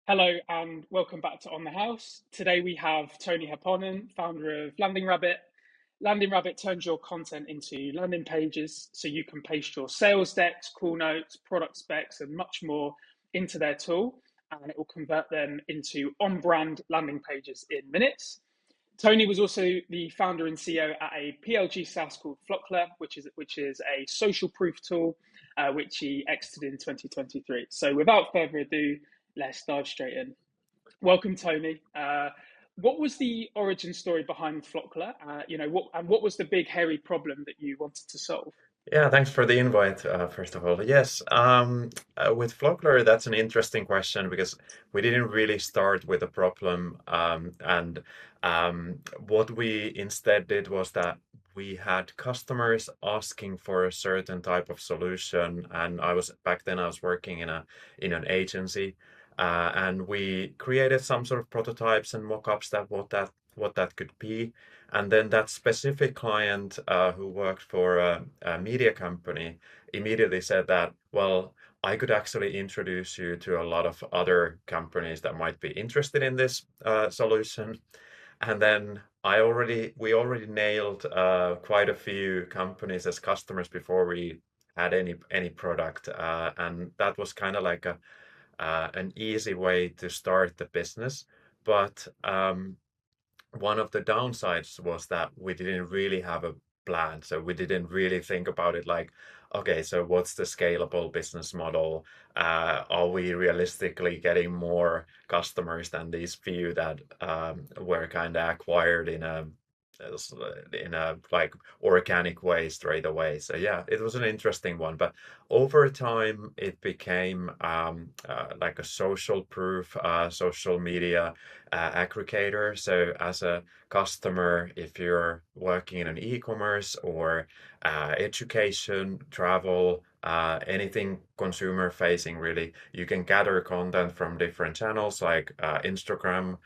Hello and welcome back to On the House. Today we have Toni Hopponen, founder of Landing Rabbit. Landing Rabbit turns your content into landing pages so you can paste your sales decks, call notes, product specs, and much more into their tool, and it will convert them into on brand landing pages in minutes. Toni was also the founder and CEO at a PLG SaaS called Flockler, which is a social proof tool, which he exited in 2023. So, without further ado, let's dive straight in. Welcome, Toni. What was the origin story behind Flockler? What was the big hairy problem that you wanted to solve? Yeah, thanks for the invite, first of all. Yes, with Flockler, that's an interesting question because we didn't really start with a problem. And what we instead did was that we had customers asking for a certain type of solution. And back then I was working in an agency, and we created some sort of prototypes and mock-ups that what that could be. And then that specific client who worked for a media company immediately said that, well, I could actually introduce you to a lot of other companies that might be interested in this solution. And then we already nailed quite a few companies as customers before we had any product, and that was kind of like an easy way to start the business. But one of the downsides was that we didn't really have a plan. So we didn't really think about it like, okay, so what's the scalable business model? Are we realistically getting more customers than these few that were kind of acquired in a like organic way straight away? So yeah, it was an interesting one. But over time, it became like a social proof, social media aggregator. So as a customer, if you're working in an e-commerce or education, travel, anything consumer facing really, you can gather content from different channels like Instagram,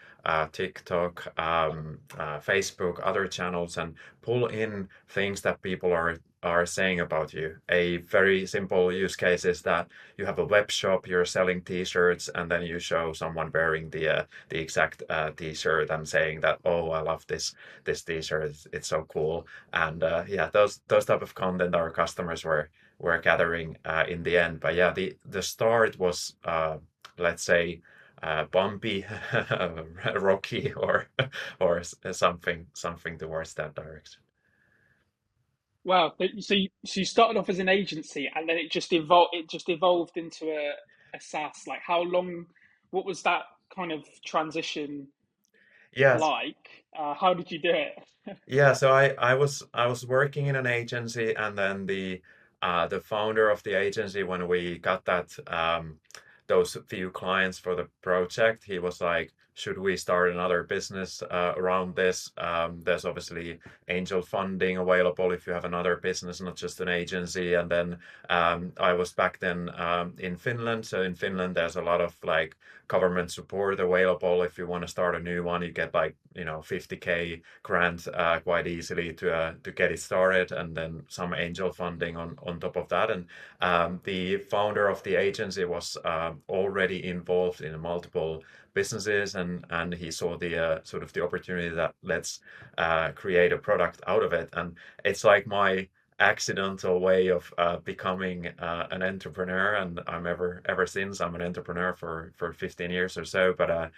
TikTok, Facebook, other channels, and pull in things that people are saying about you. A very simple use case is that you have a web shop, you're selling t-shirts, and then you show someone wearing the exact t-shirt and saying that, oh, I love this t-shirt, it's so cool. And yeah, those type of content our customers were gathering in the end. But yeah, the start was let's say bumpy, rocky, or something towards that direction. Wow. So you started off as an agency, and then it just evolved. It just evolved into a SaaS. Like, how long? What was that kind of transition Yes. like? How did you do it? Yeah, so I was working in an agency, and then the founder of the agency, when we got those few clients for the project, he was like, should we start another business around this? There's obviously angel funding available if you have another business, not just an agency. And then I was back then in Finland. So in Finland, there's a lot of like government support available. If you want to start a new one, you get like 50K grant quite easily to get it started, and then some angel funding on top of that. And the founder of the agency was already involved in multiple businesses, and he saw the sort of the opportunity that let's create a product out of it. And it's like my accidental way of becoming an entrepreneur, and I'm ever since I'm an entrepreneur for 15 years or so. But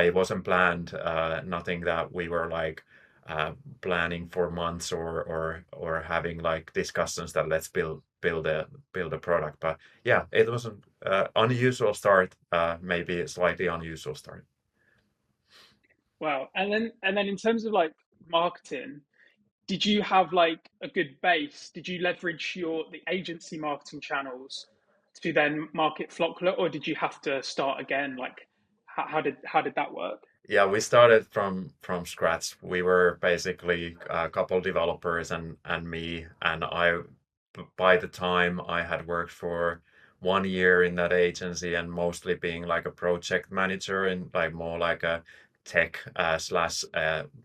it wasn't planned, nothing that we were like planning for months or having like discussions that let's build a product. But yeah, it was an unusual start, maybe a slightly unusual start. Wow. And then in terms of like marketing, did you have like a good base? Did you leverage the agency marketing channels to then market Flockler, or did you have to start again? Like, how did that work? Yeah, we started from scratch. We were basically a couple developers and me, and by the time I had worked for 1 year in that agency and mostly being like a project manager and like more like a tech slash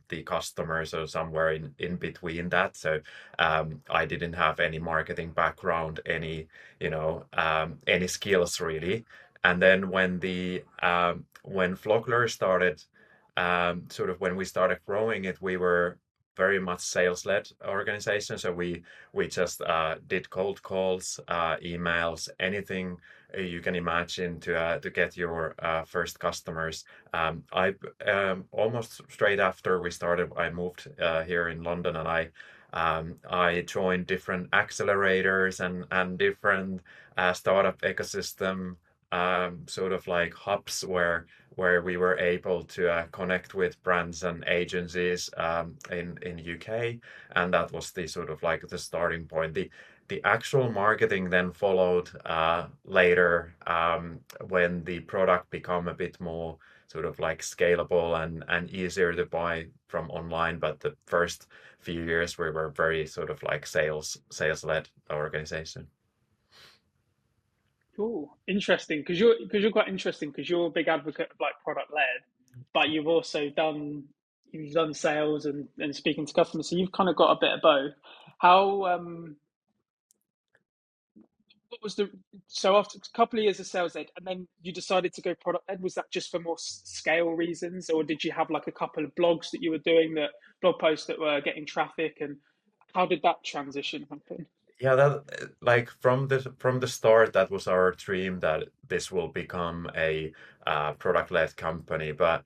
the customers or somewhere in between that. So I didn't have any marketing background, any skills really. And then when Flockler started, sort of when we started growing it, we were very much sales-led organization. So we just did cold calls, emails, anything you can imagine to get your first customers. I almost straight after we started, I moved here in London, and I joined different accelerators and different startup ecosystem sort of like hubs where we were able to connect with brands and agencies in UK, and that was the sort of like the starting point. The actual marketing then followed later when the product become a bit more sort of like scalable and easier to buy from online. But the first few years we were very sort of like sales led organization. Cool, interesting. Because you're quite interesting because you're a big advocate of like product led, but you've done sales and speaking to customers, so you've kind of got a bit of both. How what was the so after a couple of years of sales led, and then you decided to go product led? Was that just for more scale reasons, or did you have like a couple of blogs that you were doing, that blog posts that were getting traffic, and how did that transition happen? Yeah, that like from the start, that was our dream that this will become a product-led company. But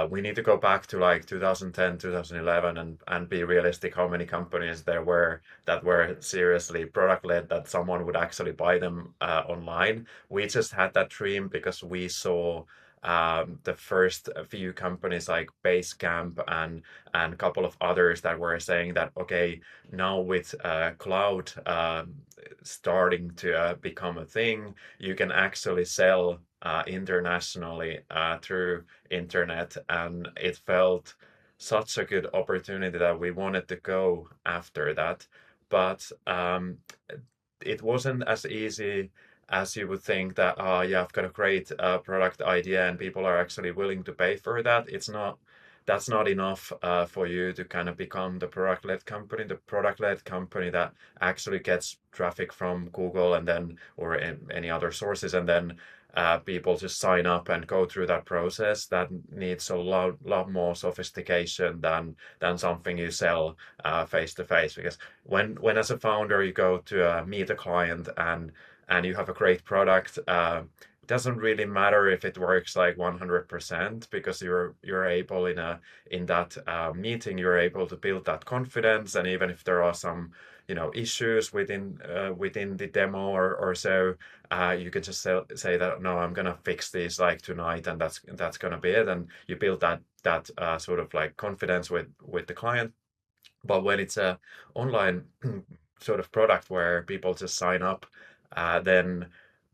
we need to go back to like 2010, 2011, and be realistic how many companies there were that were seriously product-led, that someone would actually buy them online. We just had that dream because we saw the first few companies like Basecamp and a couple of others that were saying that, okay, now with cloud starting to become a thing, you can actually sell internationally through internet, and it felt such a good opportunity that we wanted to go after that. But it wasn't as easy as you would think that, oh yeah, I've got a great product idea and people are actually willing to pay for that. It's not, that's not enough for you to kind of become the product-led company. The product-led company that actually gets traffic from Google and then or any other sources, and then people just sign up and go through that process. That needs a lot more sophistication than something you sell face to face. Because when as a founder you go to meet a client and you have a great product, it doesn't really matter if it works like 100%, because you're able in that meeting, you're able to build that confidence. And even if there are some issues within the demo or so, you can just say that, no, I'm gonna fix this like tonight, and that's gonna be it. And you build that sort of like confidence with the client. But when it's a online sort of product where people just sign up, then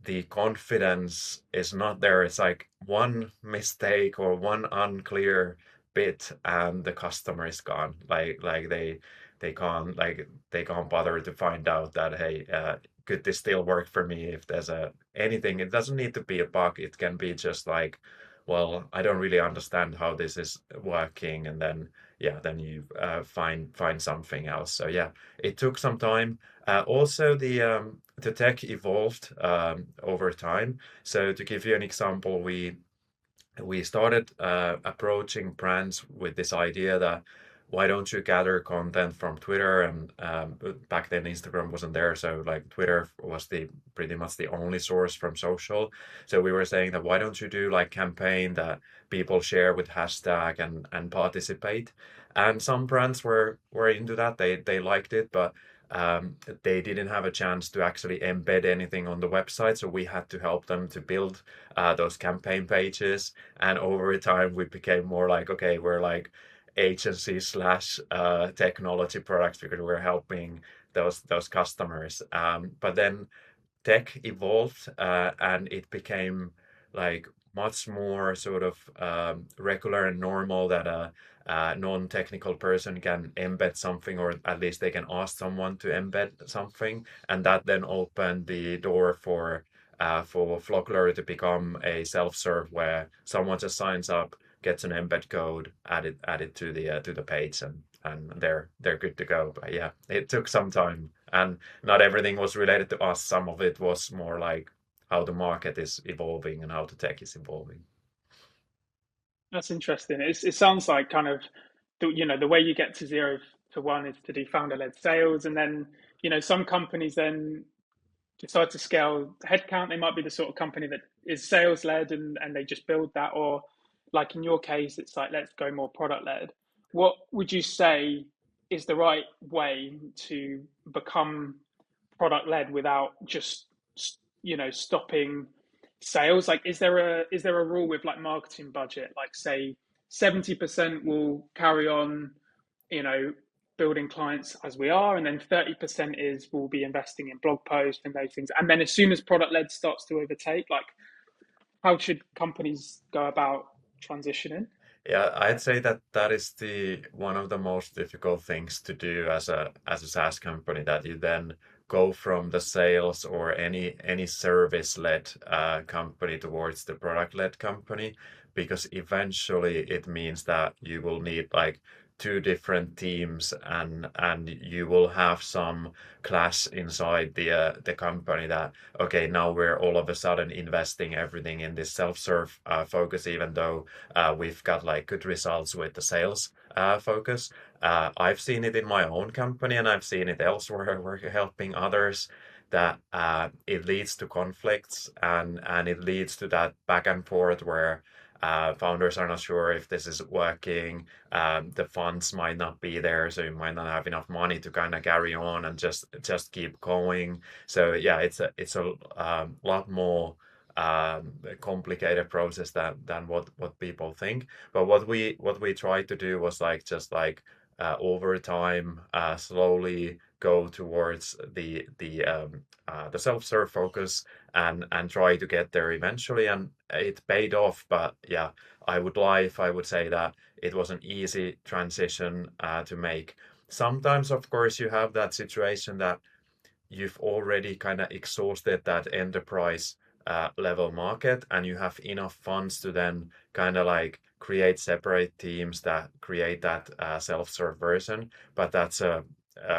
the confidence is not there. It's like one mistake or one unclear bit, and the customer is gone. Like they can't bother to find out that, hey, could this still work for me? If there's anything, it doesn't need to be a bug. It can be just like, well, I don't really understand how this is working, and then yeah, then you find something else. So yeah, it took some time. Also, the tech evolved over time. So to give you an example, we started approaching brands with this idea that, why don't you gather content from Twitter? And back then Instagram wasn't there, so like Twitter was the pretty much the only source from social. So we were saying that, why don't you do like campaign that people share with hashtag and participate? And some brands were into that. They liked it, but they didn't have a chance to actually embed anything on the website. So we had to help them to build those campaign pages. And over time, we became more like, okay, we're like agency slash technology products, because we're helping those customers. But then tech evolved, and it became like much more sort of regular and normal that a non-technical person can embed something, or at least they can ask someone to embed something, and that then opened the door for Flockler to become a self-serve, where someone just signs up, gets an embed code, added to the page, and they're good to go. But yeah, it took some time, and not everything was related to us. Some of it was more like how the market is evolving and how the tech is evolving. That's interesting. It sounds like kind of the way you get to 0 to 1 is to do founder-led sales, and then some companies then decide to scale headcount. They might be the sort of company that is sales-led and they just build that, or like in your case, it's like let's go more product-led. What would you say is the right way to become product-led without just stopping sales? Like, is there a rule with like marketing budget, like say 70% will carry on, you know building clients as we are, and then 30% is we'll be investing in blog posts and those things, and then as soon as product led starts to overtake, like how should companies go about transitioning? Yeah, I'd say that that is the one of the most difficult things to do as a SaaS company, that you then go from the sales or any service-led company towards the product-led company, because eventually it means that you will need like two different teams, and you will have some clash inside the company, that okay, now we're all of a sudden investing everything in this self-serve focus, even though we've got like good results with the sales focus. I've seen it in my own company, and I've seen it elsewhere. We're helping others, that it leads to conflicts, and it leads to that back and forth where founders are not sure if this is working. The funds might not be there, so you might not have enough money to kind of carry on and just keep going. So yeah, it's a lot more complicated process than what people think. But what we tried to do was like just like over time slowly go towards the self-serve focus, and try to get there eventually, and it paid off. But yeah, I would say that it was an easy transition to make. Sometimes, of course, you have that situation that you've already kind of exhausted that enterprise level market, and you have enough funds to then kind of like create separate teams that create that self-serve version. But that's a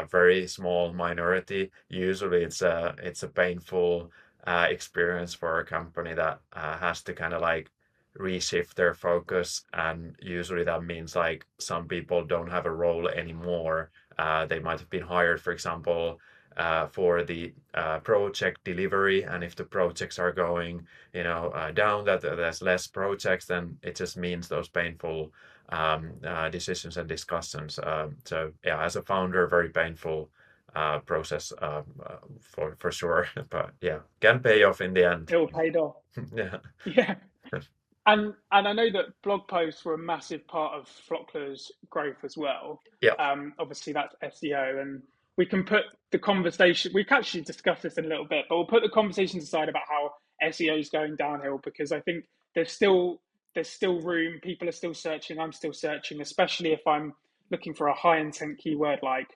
very small minority. Usually it's a painful experience for a company that has to kind of like reshift their focus, and usually that means like some people don't have a role anymore. They might have been hired, for example, for the project delivery, and if the projects are going down, that there's less projects, then it just means those painful decisions and discussions. So yeah, as a founder, very painful process for sure. But yeah, can pay off in the end. It all paid off. Yeah. Yeah. And I know that blog posts were a massive part of Flockler's growth as well. Yeah. Obviously, that's SEO, and we can put the conversation. We can actually discuss this in a little bit, but we'll put the conversations aside about how SEO is going downhill, because I think there's still room. People are still searching. I'm still searching, especially if I'm looking for a high intent keyword like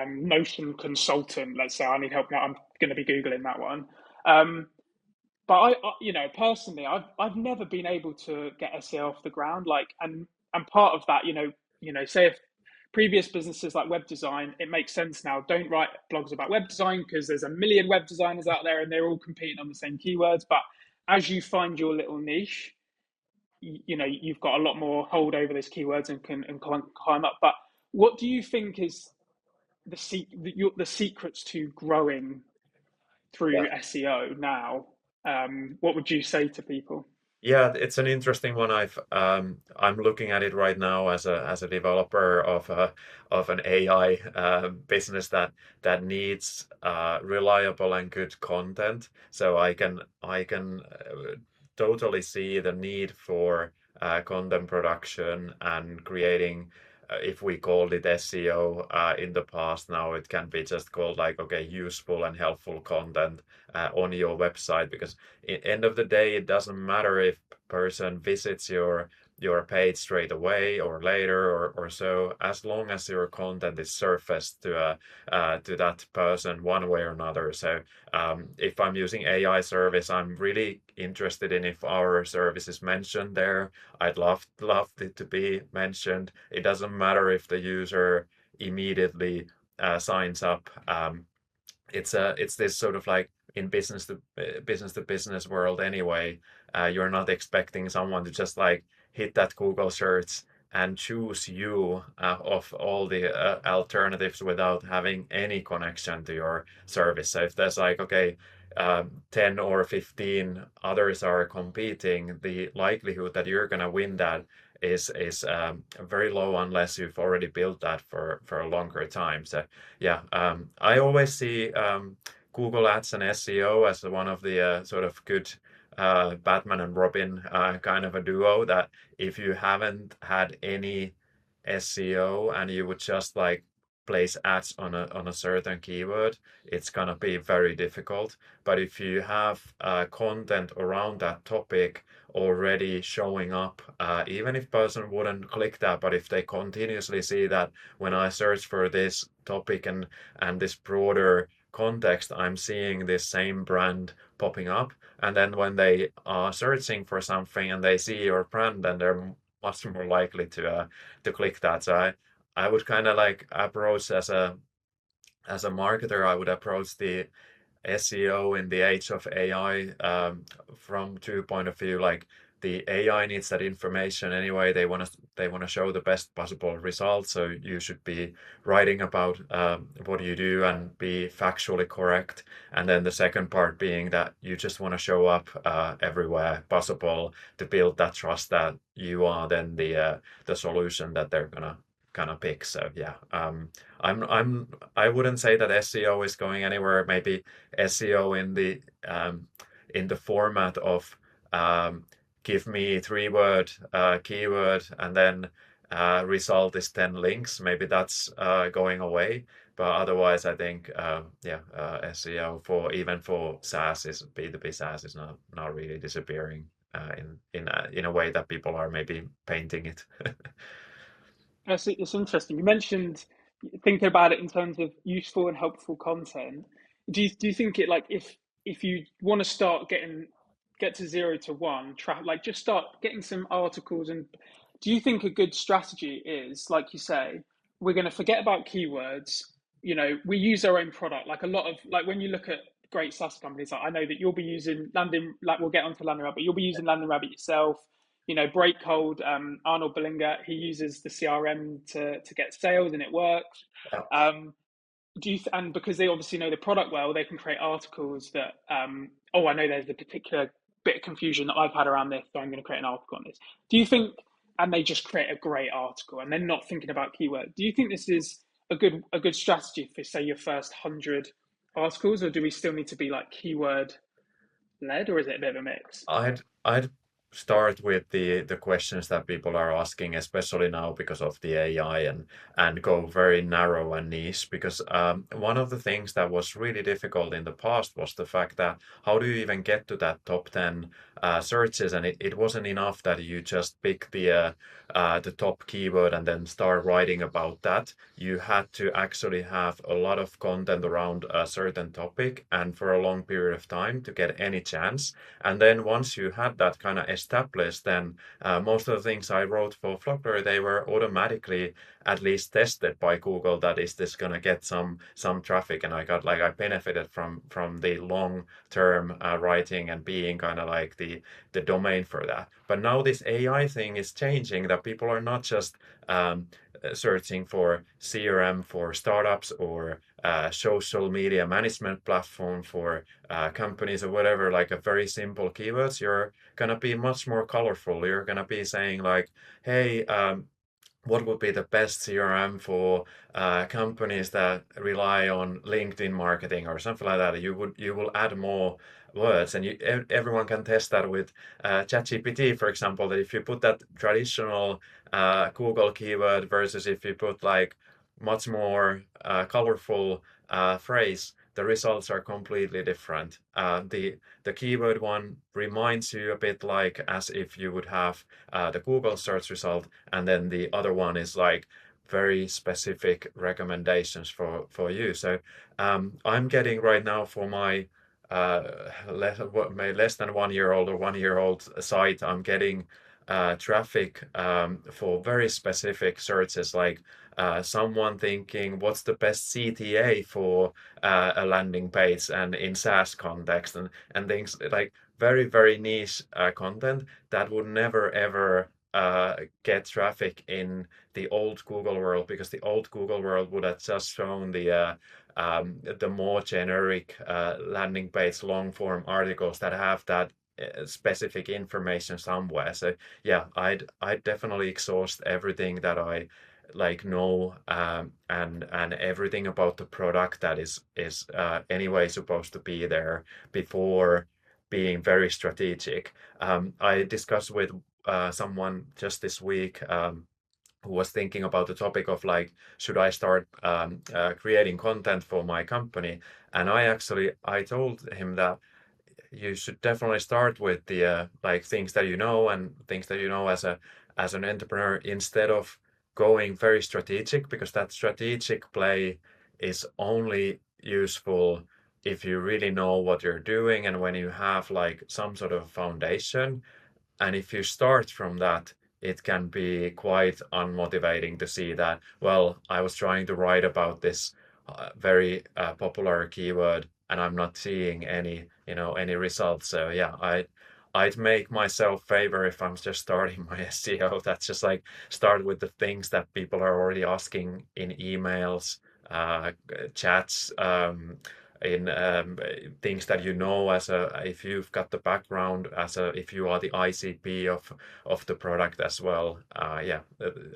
motion consultant. Let's say I need help now. I'm going to be googling that one. Um, but personally, I've never been able to get SEO off the ground. Like, and part of that, say if previous businesses like web design, it makes sense now. Don't write blogs about web design because there's a million web designers out there and they're all competing on the same keywords. But as you find your little niche, you've got a lot more hold over those keywords and can climb up. But what do you think is the secrets to growing Yeah. through SEO now? What would you say to people? Yeah, it's an interesting one. I'm looking at it right now as a developer of an AI business that needs reliable and good content. So I can totally see the need for content production and creating. If we called it SEO in the past, now it can be just called like, okay, useful and helpful content on your website, because end of the day, it doesn't matter if person visits your page straight away or later or so, as long as your content is surfaced to that person one way or another. So if I'm using AI service, I'm really interested in if our service is mentioned there. I'd love it to be mentioned. It doesn't matter if the user immediately signs up. It's this sort of like in business to business world anyway. You're not expecting someone to just like hit that Google search and choose you of all the alternatives without having any connection to your service. So if there's like, okay, 10 or 15 others are competing, the likelihood that you're going to win that is very low unless you've already built that for a longer time. So yeah, I always see Google Ads and SEO as one of the sort of good Batman and Robin kind of a duo, that if you haven't had any SEO and you would just like place ads on a certain keyword, it's gonna be very difficult. But if you have content around that topic already showing up, even if person wouldn't click that, but if they continuously see that when I search for this topic and this broader context, I'm seeing this same brand popping up, and then when they are searching for something and they see your brand, then they're much more likely to click that. So I would kind of like approach as a marketer, I would approach the SEO in the age of AI from two point of view. Like the AI needs that information anyway. They want to show the best possible results. So you should be writing about what you do and be factually correct. And then the second part being that you just want to show up everywhere possible to build that trust that you are then the solution that they're gonna pick. So yeah, I wouldn't say that SEO is going anywhere. Maybe SEO in the format of give me 3-word keyword and then result is 10 links. Maybe that's going away. But otherwise, I think yeah, SEO for even for SaaS is B2B SaaS is not really disappearing in a way that people are maybe painting it. It's interesting. You mentioned thinking about it in terms of useful and helpful content. Do you think it, like, if you want to start get to 0 to 1, like just start getting some articles, and do you think a good strategy is, like you say, we're going to forget about keywords? We use our own product. Like a lot of, like, when you look at great SaaS companies, like I know that you'll be using Landing, like we'll get onto Landing Rabbit. You'll be using Landing Rabbit yourself. Breakcode, Arnold Billinger, he uses the CRM to get sales, and it works. Yeah. And because they obviously know the product well, they can create articles that, oh, I know there's a particular bit of confusion that I've had around this, so I'm going to create an article on this. Do you think, and they just create a great article, and they're not thinking about keyword? Do you think this is a good strategy for, say, your first 100 articles, or do we still need to be like keyword led, or is it a bit of a mix? I'd start with the questions that people are asking, especially now because of the AI, and go very narrow and niche. Because one of the things that was really difficult in the past was the fact that how do you even get to that top 10 searches, and it wasn't enough that you just pick the top keyword and then start writing about that. You had to actually have a lot of content around a certain topic and for a long period of time to get any chance. And then once you had that kind of established, then most of the things I wrote for Flockler, they were automatically at least tested by Google, that is this gonna get some traffic, and I benefited from the long term writing and being kind of like the domain for that. But now this AI thing is changing, that people are not just searching for CRM for startups or social media management platform for companies or whatever, like a very simple keywords. You're gonna be much more colorful. You're gonna be saying like, hey, what would be the best CRM for companies that rely on LinkedIn marketing or something like that? You will add more words, and everyone can test that with ChatGPT, for example. That if you put that traditional Google keyword versus if you put like much more colorful phrase, the results are completely different. The keyword one reminds you a bit like as if you would have the Google search result, and then the other one is like very specific recommendations for you. So I'm getting right now for my less than 1 year old or 1 year old site, I'm getting traffic for very specific searches, like someone thinking what's the best CTA for a landing page and in SaaS context, and things like very, very niche content that would never ever get traffic in the old Google world, because the old Google world would have just shown the more generic landing page long form articles that have that specific information somewhere. So yeah, I'd definitely exhaust everything that I like know, and everything about the product that is anyway supposed to be there before being very strategic. I discussed with someone just this week, who was thinking about the topic of like, should I start creating content for my company? And I told him that you should definitely start with the like things that you know, and things that you know as an entrepreneur, instead of going very strategic, because that strategic play is only useful if you really know what you're doing and when you have like some sort of foundation. And if you start from that, it can be quite unmotivating to see that, well, I was trying to write about this very popular keyword and I'm not seeing any results. So yeah, I'd make myself favor if I'm just starting my SEO. That's just like start with the things that people are already asking in emails, chats, in things that you know, as a if you've got the background, as a if you are the ICP of the product as well. Yeah,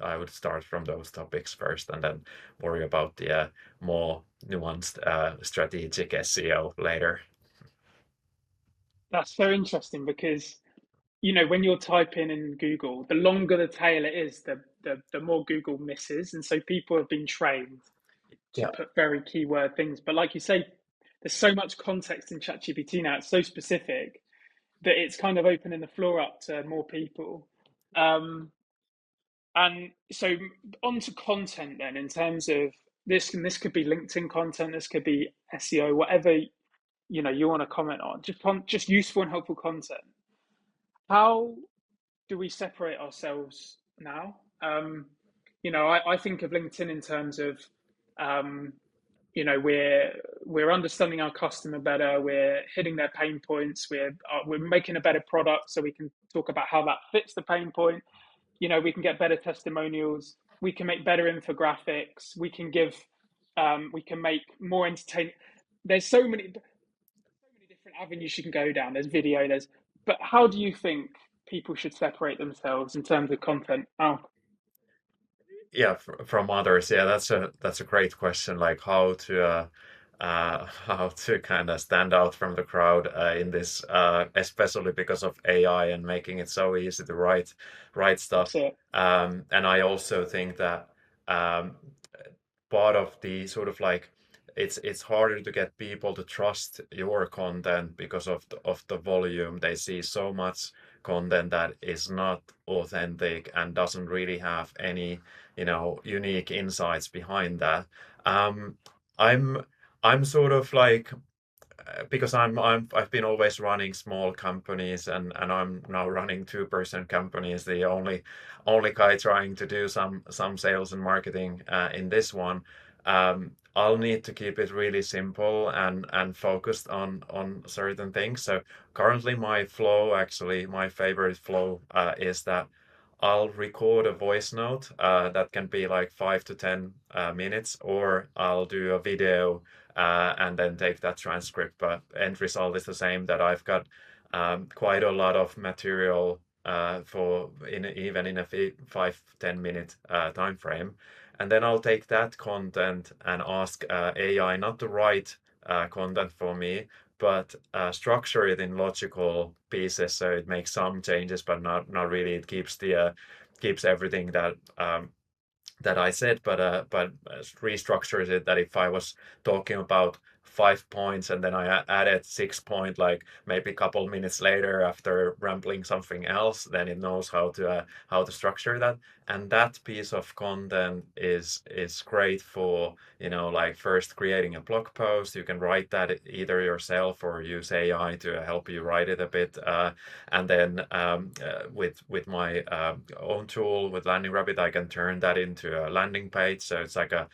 I would start from those topics first, and then worry about the more nuanced strategic SEO later. That's so interesting because when you're typing in Google, the longer the tail it is, the more Google misses, and so people have been trained to Yeah, put very keyword things. But like you say, there's so much context in ChatGPT now; it's so specific that it's kind of opening the floor up to more people. Um, and so onto content then, in terms of this, and this could be LinkedIn content, this could be SEO, whatever you want to comment on, just useful and helpful content. How do we separate ourselves now? I think of LinkedIn in terms of, um, we're understanding our customer better, we're hitting their pain points, we're making a better product, so we can talk about how that fits the pain point. We can get better testimonials, we can make better infographics, we can make more entertaining. There's so many different avenues you can go down. There's video, but how do you think people should separate themselves in terms of content? Oh, yeah, from others. Yeah, that's a great question. Like how to how to kind of stand out from the crowd in this, especially because of AI and making it so easy to write that's stuff. it. And I also think that um, part of the sort of like, it's harder to get people to trust your content because of the volume. They see so much content that is not authentic and doesn't really have any unique insights behind that. um i'm I'm sort of like, because I've been always running small companies, and I'm now running two-person companies, the only guy trying to do some sales and marketing in this one. I'll need to keep it really simple and focused on certain things. So currently my flow, actually my favorite flow, is that I'll record a voice note that can be like 5 to 10 minutes, or I'll do a video and then take that transcript. But end result is the same, that I've got quite a lot of material for even in a 5 to 10 minute time frame. And then I'll take that content and ask AI not to write content for me, but structure it in logical pieces, so it makes some changes, but not really. It keeps everything that I said, but restructures it, that if I was talking about 5 points, and then I added 6 point like maybe a couple minutes later after rambling something else, then it knows how to structure that. And that piece of content is great for, like first creating a blog post. You can write that either yourself or use AI to help you write it a bit. And then with my own tool with Landing Rabbit, I can turn that into a landing page. So it's like a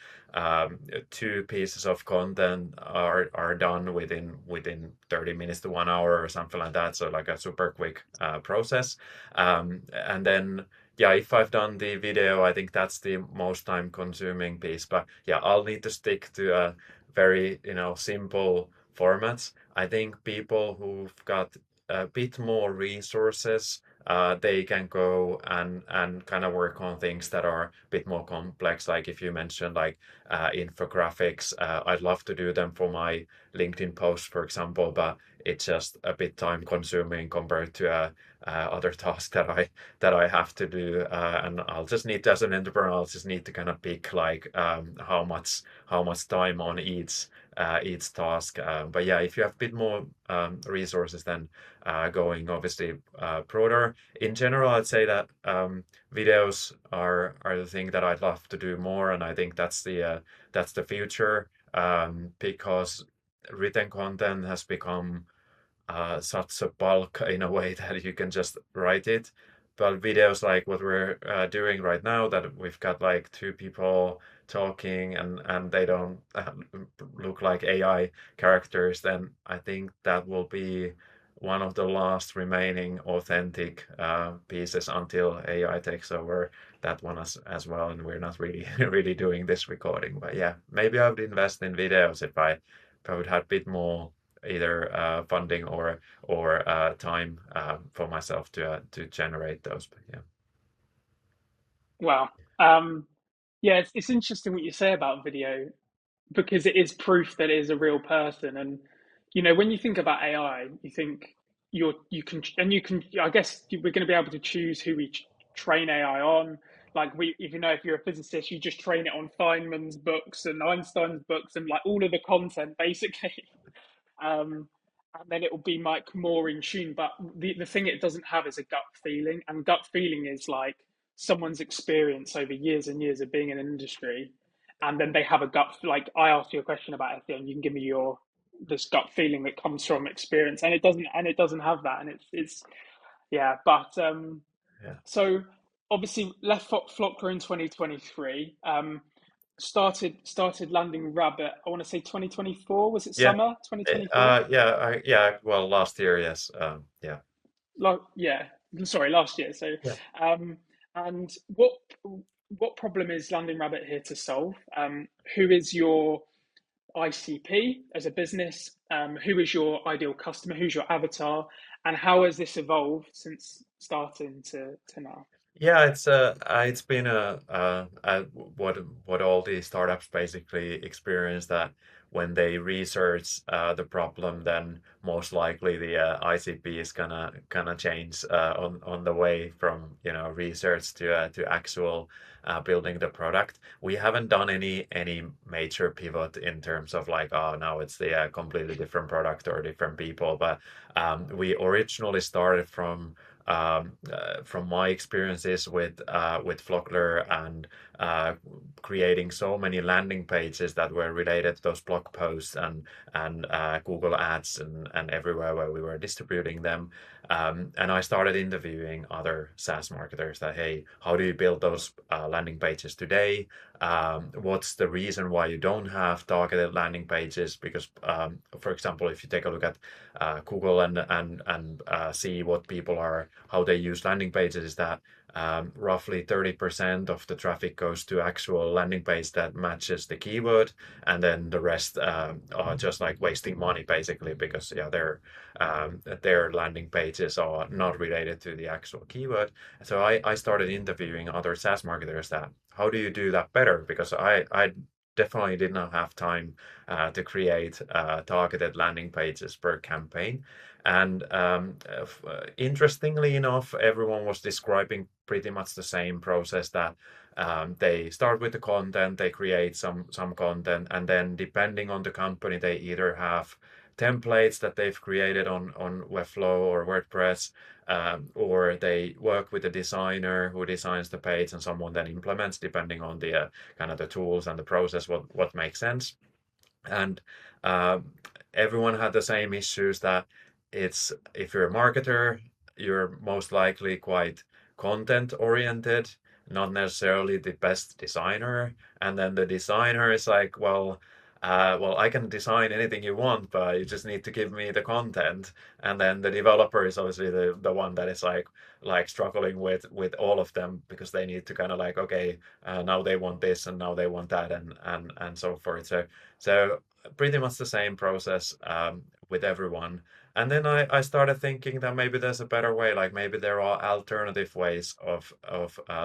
two pieces of content are done within 30 minutes to 1 hour or something like that. So like a super quick process. And then yeah, if I've done the video, I think that's the most time consuming piece. But yeah, I'll need to stick to a very, simple formats. I think people who've got a bit more resources, they can go and kind of work on things that are a bit more complex. Like if you mentioned like infographics, I'd love to do them for my LinkedIn posts, for example, but it's just a bit time consuming compared to other tasks that I have to do, and I'll just need to, as an entrepreneur, I'll just need to kind of pick like how much time on each task. But yeah, if you have a bit more resources, then going obviously broader. In general, I'd say that videos are the thing that I'd love to do more, and I think that's the future, because written content has become such a bulk in a way that you can just write it. But videos like what we're doing right now, that we've got like two people talking and they don't look like AI characters, then I think that will be one of the last remaining authentic pieces until AI takes over that one as well. And we're not really really doing this recording. But yeah, maybe I would invest in videos if I would have a bit more either funding or time for myself to generate those. But yeah. Wow. Yeah, it's interesting what you say about video because it is proof that it is a real person. And when you think about AI, you think you can and you can. I guess we're going to be able to choose who we train AI on. Like if you're a physicist, you just train it on Feynman's books and Einstein's books and like all of the content basically. um, and then it will be like more in tune. But the thing it doesn't have is a gut feeling, and gut feeling is like someone's experience over years and years of being in an industry, and then they have a gut. Like I asked you a question about it, and you can give me your this gut feeling that comes from experience, and it doesn't have that, and it's yeah. But Yeah. so obviously left Flockler in 2023. Started Landing Rabbit. I want to say 2024. Was it Yeah. summer 2024? Yeah. Well, last year, yes. Yeah. Yeah. Sorry, last year. So, Yeah. um, and what problem is Landing Rabbit here to solve? Who is your ICP as a business? Who is your ideal customer? Who's your avatar? And how has this evolved since starting to now? Yeah, it's been what all the startups basically experience, that when they research the problem, then most likely the ICP is gonna change on the way from research to actual building the product. We haven't done any major pivot in terms of like, oh, now it's the completely different product or different people, but we originally started from my experiences with Flockler and creating so many landing pages that were related to those blog posts and Google Ads and everywhere where we were distributing them. And I started interviewing other SaaS marketers that, hey, how do you build those landing pages today? What's the reason why you don't have targeted landing pages? Because, for example, if you take a look at Google and see what people how they use landing pages, is that roughly 30% of the traffic goes to actual landing page that matches the keyword, and then the rest are just like wasting money basically, because yeah, their landing pages are not related to the actual keyword. So I started interviewing other SaaS marketers that, how do you do that better? Because I definitely did not have time to create targeted landing pages per campaign. And interestingly enough, everyone was describing pretty much the same process, that they start with the content, they create some content, and then depending on the company, they either have templates that they've created on Webflow or WordPress, or they work with a designer who designs the page, and someone then implements, depending on the kind of the tools and the process, what makes sense. And uh, everyone had the same issues, that it's, if you're a marketer, you're most likely quite content oriented, not necessarily the best designer. And then the designer is like, well, I can design anything you want, but you just need to give me the content. And then the developer is obviously the one that is like struggling with all of them, because they need to kind of like, okay, now they want this and now they want that, and so forth. So pretty much the same process with everyone. And then I started thinking that maybe there's a better way, like maybe there are alternative ways of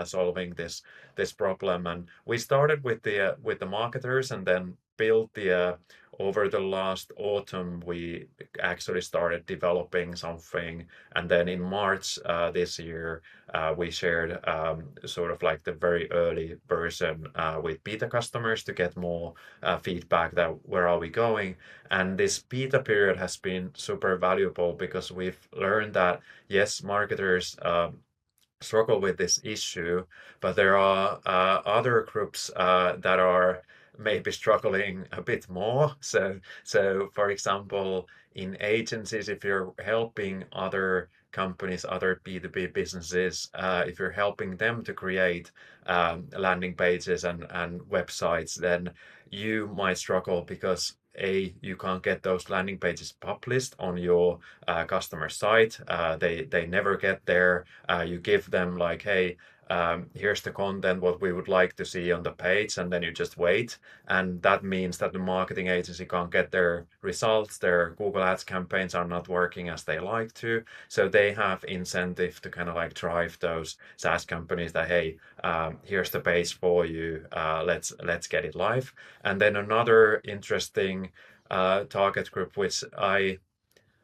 solving this problem. And we started with the marketers, and then built the over the last autumn, we actually started developing something. And then in March this year, we shared sort of like the very early version with beta customers to get more feedback, that where are we going. And this beta period has been super valuable, because we've learned that yes, marketers struggle with this issue, but there are other groups that are maybe struggling a bit more. So for example, in agencies, if you're helping other companies, other B2B businesses, if you're helping them to create landing pages and websites, then you might struggle, because you can't get those landing pages published on your customer site. They never get there. You give them like, hey, here's the content, what we would like to see on the page, and then you just wait. And that means that the marketing agency can't get their results. Their Google Ads campaigns are not working as they like to. So they have incentive to kind of like drive those SaaS companies that, hey, here's the page for you. Let's get it live. And then another interesting target group, which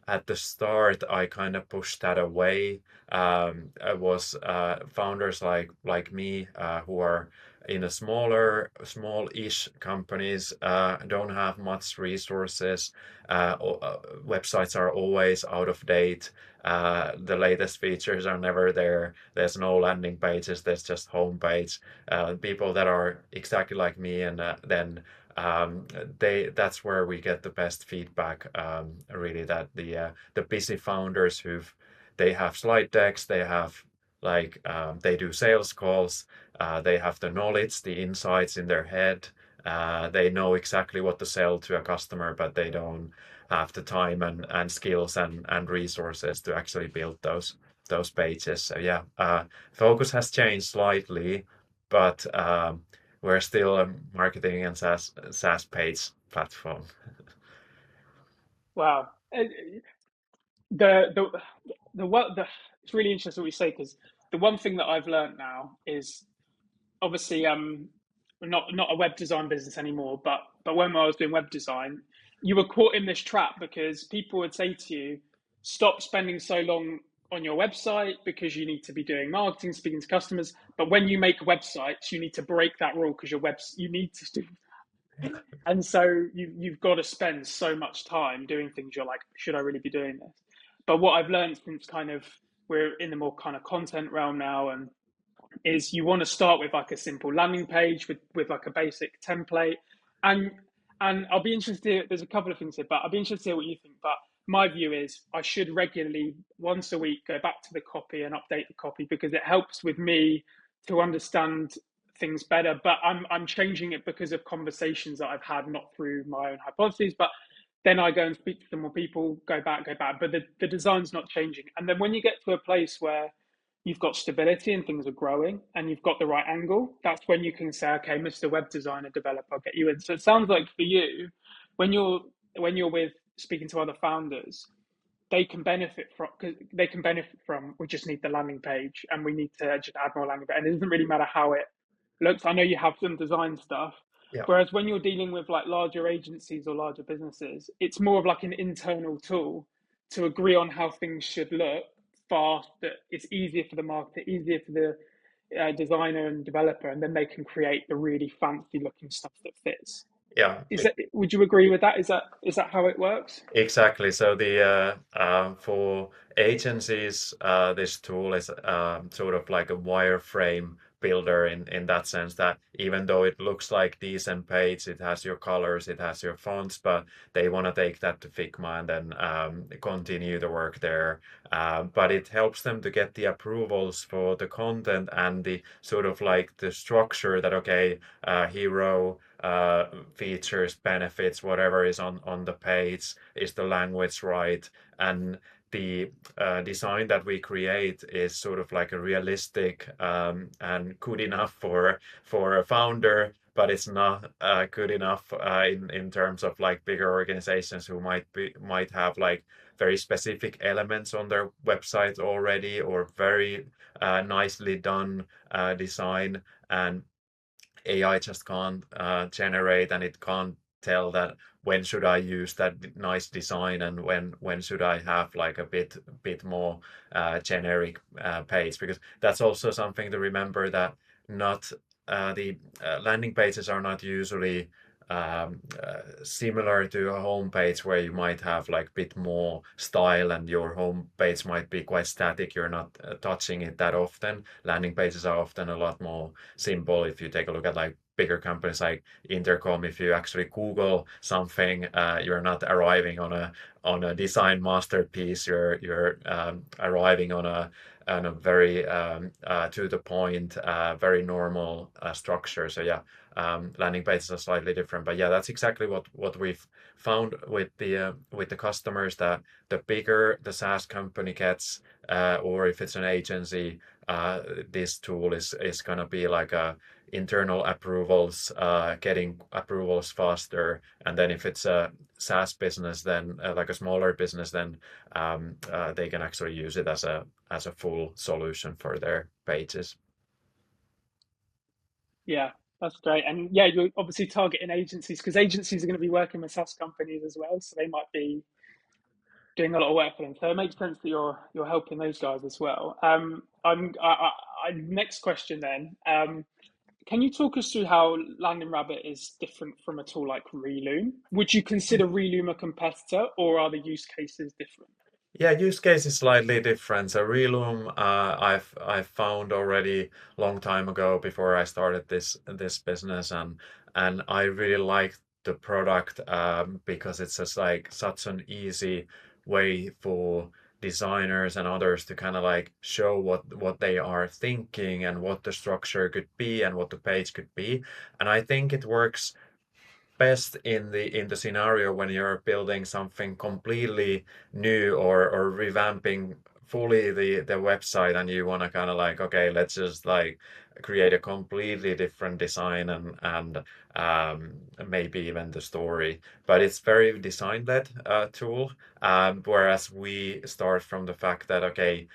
at the start I kind of pushed that away. It was founders like me, who are in a small-ish companies, don't have much resources. Websites are always out of date. The latest features are never there. There's no landing pages. There's just home page. People that are exactly like me, and then um, that's where we get the best feedback. Really, that the busy founders they have slide decks, they have like they do sales calls, they have the knowledge, the insights in their head. They know exactly what to sell to a customer, but they don't have the time and skills and resources to actually build those pages. So yeah, focus has changed slightly, but we're still a marketing and SaaS page platform. Wow. The the the it's really interesting what you say, because the one thing that I've learned now is, obviously, we're not a web design business anymore, but when I was doing web design, you were caught in this trap, because people would say to you, stop spending so long on your website because you need to be doing marketing, speaking to customers. But when you make websites, you need to break that rule, because you need to do. And so you've got to spend so much time doing things you're like, should I really be doing this? But what I've learned since kind of we're in the more kind of content realm now, and is you want to start with like a simple landing page with like a basic template. and and I'll be interested, there's a couple of things here, but I'll be interested to hear what you think. But my view is I should regularly, once a week, go back to the copy and update the copy, because it helps with me to understand things better. But I'm changing it because of conversations that I've had, not through my own hypotheses. But then I go and speak to some more people, go back. But the design's not changing. And then when you get to a place where you've got stability and things are growing and you've got the right angle, that's when you can say, okay, Mr. Web Designer Developer, I'll get you in. So it sounds like for you, when you're with speaking to other founders, they can benefit from, we just need the landing page and we need to just add more landing page. And it doesn't really matter how it looks. I know you have some design stuff, Yeah. Whereas when you're dealing with like larger agencies or larger businesses, it's more of like an internal tool to agree on how things should look fast, that it's easier for the marketer, easier for the designer and developer, and then they can create the really fancy looking stuff that fits. Yeah. Is that, would you agree with that? Is that how it works? Exactly. So the for agencies, this tool is sort of like a wireframe builder in that sense that even though it looks like decent page, it has your colors, it has your fonts, but they want to take that to Figma and then continue the work there. But it helps them to get the approvals for the content and the sort of like the structure that okay, hero features, benefits, whatever is on the page, is the language right, and the design that we create is sort of like a realistic and good enough for a founder, but it's not good enough in terms of like bigger organizations who might have like very specific elements on their website already or very nicely done design, and AI just can't generate, and it can't tell that when should I use that nice design and when should I have like a bit more generic page, because that's also something to remember that not the landing pages are not usually similar to a home page where you might have like a bit more style and your home page might be quite static. You're not touching it that often. Landing pages are often a lot more simple. If you take a look at like bigger companies like Intercom, if you actually Google something, you're not arriving on a design masterpiece. You're arriving on a very to the point, very normal structure. So yeah, landing pages are slightly different, but yeah, that's exactly what we've found with the customers, that the bigger the SaaS company gets, or if it's an agency, this tool is gonna be like a internal approvals, getting approvals faster, and then if it's a SaaS business, then like a smaller business, then they can actually use it as a full solution for their pages. Yeah, that's great. And yeah, you're obviously targeting agencies because agencies are going to be working with SaaS companies as well, so they might be doing a lot of work for them. So it makes sense that you're helping those guys as well. Next question then. Can you talk us through how Landing Rabbit is different from a tool like Reloom? Would you consider Reloom a competitor, or are the use cases different? Yeah, use case is slightly different. So Reloom, I've found already long time ago before I started this business, and I really like the product because it's just like such an easy way for designers and others to kind of like show what they are thinking and what the structure could be and what the page could be. And I think it works best in the scenario when you're building something completely new or revamping fully the website, and you want to kind of like okay, let's just like create a completely different design and maybe even the story, but it's very design led tool, whereas we start from the fact that okay,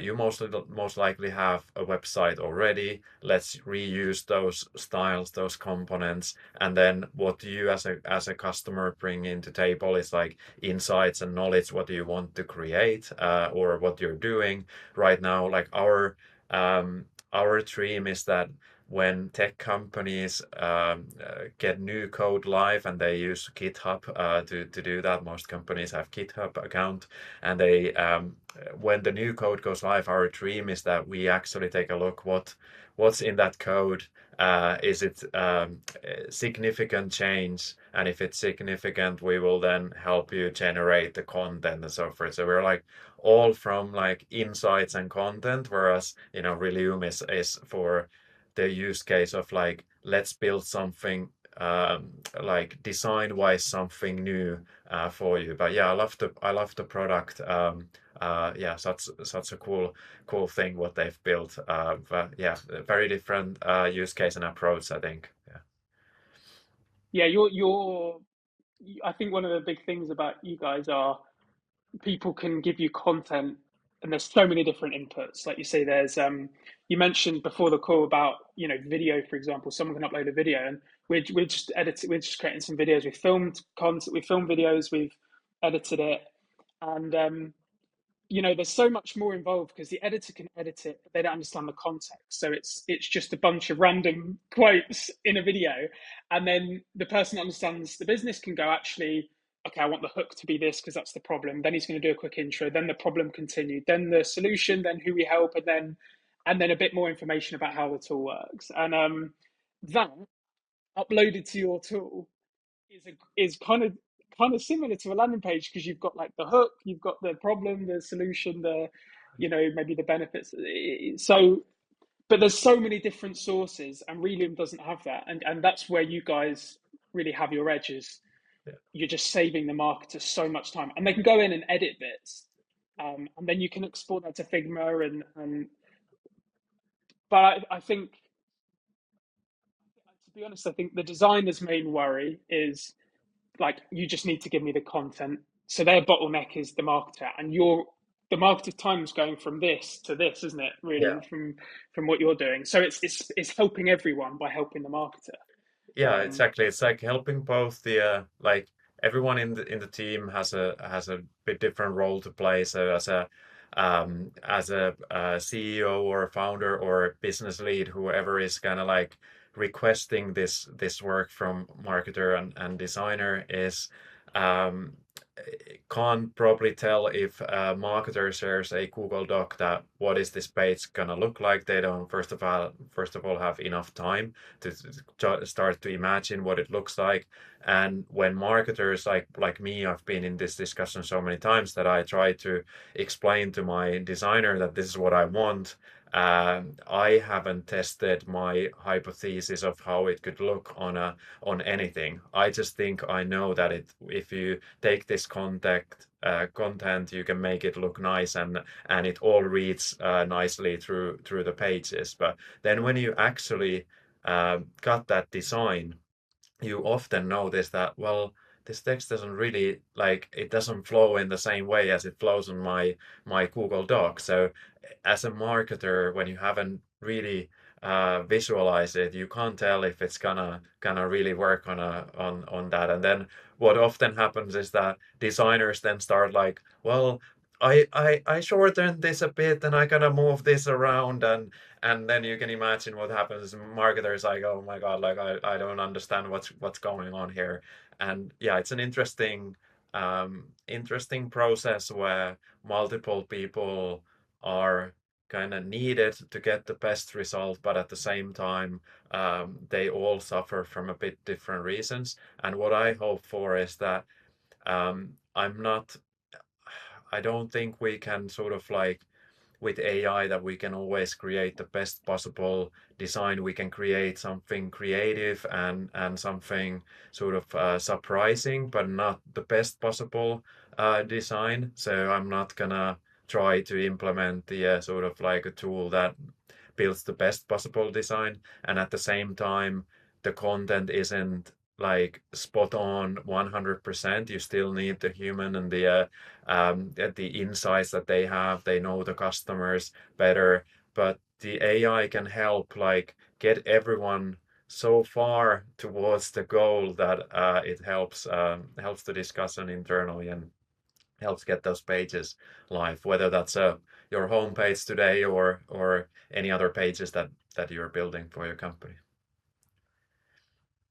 you most likely have a website already. Let's reuse those styles, those components, and then what you as a customer bring into table is like insights and knowledge. What do you want to create, or what you're doing right now? Like our dream is that when tech companies get new code live and they use GitHub to do that. Most companies have GitHub account, and they when the new code goes live, our dream is that we actually take a look what's in that code. Is it significant change? And if it's significant, we will then help you generate the content and so forth. So we're like all from like insights and content, whereas Relume is for the use case of like let's build something like design wise something new for you. But yeah, I love the product. Yeah, such a cool thing what they've built. But yeah, very different use case and approach, I think. Yeah. Yeah, you're. I think one of the big things about you guys are people can give you content, and there's so many different inputs. Like you say, there's you mentioned before the call about video, for example. Someone can upload a video, and we're just editing, we're just creating some videos. We filmed content, we filmed videos, we've edited it, and there's so much more involved because the editor can edit it, but they don't understand the context. So it's just a bunch of random quotes in a video, and then the person that understands the business can go, actually, okay, I want the hook to be this because that's the problem. Then he's going to do a quick intro, then the problem continued, then the solution, then who we help, and then a bit more information about how the tool works. And that uploaded to your tool is kind of similar to a landing page because you've got like the hook, you've got the problem, the solution, maybe the benefits. So, but there's so many different sources, and Relium doesn't have that, and that's where you guys really have your edges. Yeah. You're just saving the marketer so much time, and they can go in and edit bits, and then you can export that to Figma, and but I think, to be honest, I think the designer's main worry is, like, you just need to give me the content. So their bottleneck is the marketer, and the marketer time's going from this to this, isn't it? Yeah. Really, from what you're doing. So it's helping everyone by helping the marketer. Yeah, Um, exactly. It's like helping both the like everyone in the team has a bit different role to play. So as a CEO or a founder or a business lead, whoever is kind of like requesting this work from marketer and designer is um can't probably tell if a marketer shares a Google Doc that what is this page gonna look like. They don't first of all have enough time to start to imagine what it looks like. And when marketers like me, I've been in this discussion so many times that I try to explain to my designer that this is what I want. I haven't tested my hypothesis of how it could look on anything. I just think I know that if you take this content, you can make it look nice and it all reads nicely through the pages. But then when you actually got that design, you often notice that, well, this text doesn't really, like, it doesn't flow in the same way as it flows on my Google Doc. So as a marketer, when you haven't really visualized it, you can't tell if it's gonna really work on that. And then what often happens is that designers then start like, well, I shortened this a bit and I gotta move this around, and then you can imagine what happens. Marketers like, oh my God, like I don't understand what's going on here. And yeah, it's an interesting process where multiple people are kind of needed to get the best result, but at the same time, they all suffer from a bit different reasons. And what I hope for is that I'm not, I don't think we can sort of like with AI that we can always create the best possible design. We can create something creative and something sort of surprising, but not the best possible design. So I'm not gonna try to implement the sort of like a tool that builds the best possible design, and at the same time the content isn't like spot on 100%. You still need the human and the insights that they have. They know the customers better, but the AI can help like get everyone so far towards the goal that it helps the discussion internally and helps get those pages live, whether that's your homepage today or any other pages that you're building for your company.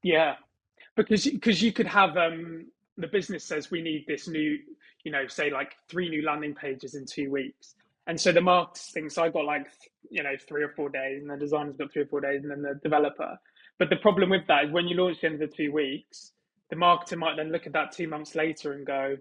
yeah, because you could have, the business says we need this new, say like 3 new landing pages in 2 weeks, and so the marketers thinks, I got like 3 or 4 days, and the designer's got 3 or 4 days, and then the developer. But the problem with that is when you launch the end of the 2 weeks, the marketer might then look at that 2 months later and go,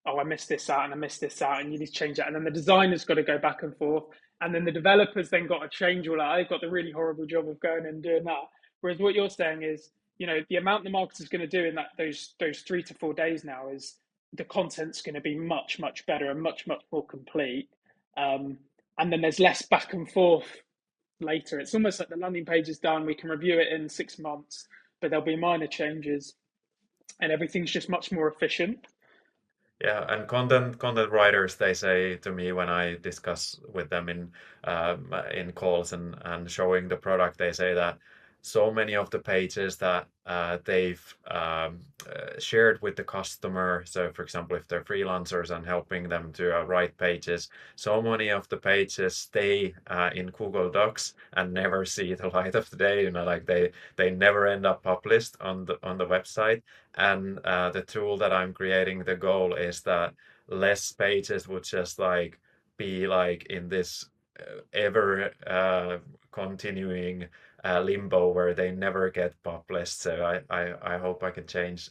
oh, I missed this out and I missed this out, and you need to change that, and then the designer's got to go back and forth, and then the developers then got to change all that. I got the really horrible job of going and doing that. Whereas what you're saying is, the amount the marketer's going to do in those 3 to 4 days now is, the content's going to be much better and much more complete, um, and then there's less back and forth later. It's almost like the landing page is done, we can review it in 6 months, but there'll be minor changes, and everything's just much more efficient. Yeah, and content writers, they say to me when I discuss with them in calls and showing the product, they say that so many of the pages that they've shared with the customer. So, for example, if they're freelancers and helping them to write pages, so many of the pages stay in Google Docs and never see the light of the day. Like they never end up published on the website. And the tool that I'm creating, the goal is that less pages would just like be like in this ever continuing limbo where they never get published. So I hope I can change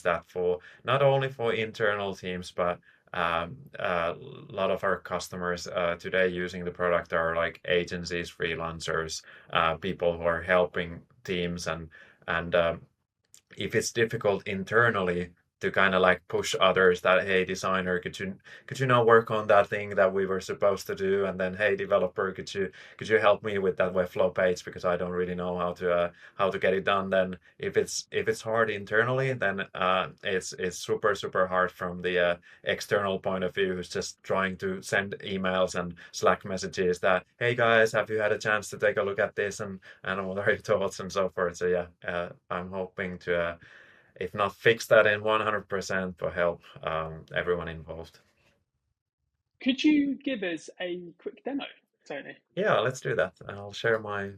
that for not only for internal teams, but a lot of our customers today using the product are like agencies, freelancers, people who are helping teams, and if it's difficult internally to kind of like push others that, hey, designer, could you now work on that thing that we were supposed to do, and then, hey, developer, could you help me with that webflow page because I don't really know how to get it done. Then if it's hard internally, then it's super hard from the external point of view, who's just trying to send emails and Slack messages that, hey guys, have you had a chance to take a look at this, and what are your thoughts and so forth. So yeah, I'm hoping to, if not fix that in 100%, but help everyone involved. Could you give us a quick demo, Tony? Yeah, let's do that. I'll share my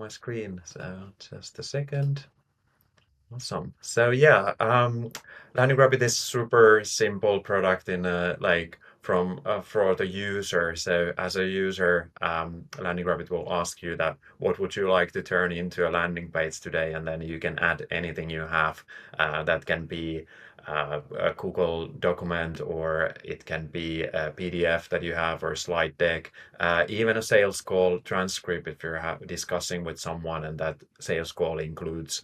screen. So just a second. Awesome. So yeah, Landing Rabbit is super simple product in like from for the user. So as a user, Landing Rabbit will ask you that what would you like to turn into a landing page today, and then you can add anything you have. That can be a Google document, or it can be a PDF that you have, or a slide deck, even a sales call transcript if you're discussing with someone and that sales call includes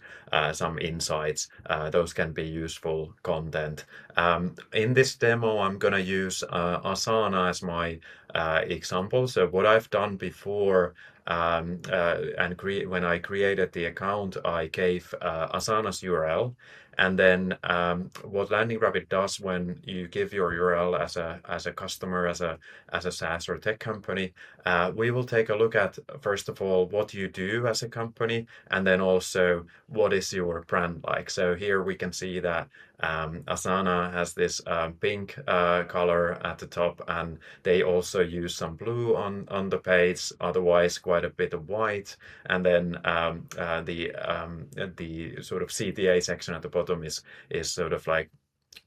some insights. Those can be useful content. In this demo, I'm going to use Asana as my example. So what I've done before, and when I created the account, I gave Asana's URL. And then what Landing Rabbit does when you give your URL as a customer, as a SaaS or tech company, we will take a look at, first of all, what you do as a company, and then also what is your brand like. So here we can see that Asana has this pink color at the top, and they also use some blue on the page, otherwise quite a bit of white. And then the sort of CTA section at the bottom is sort of like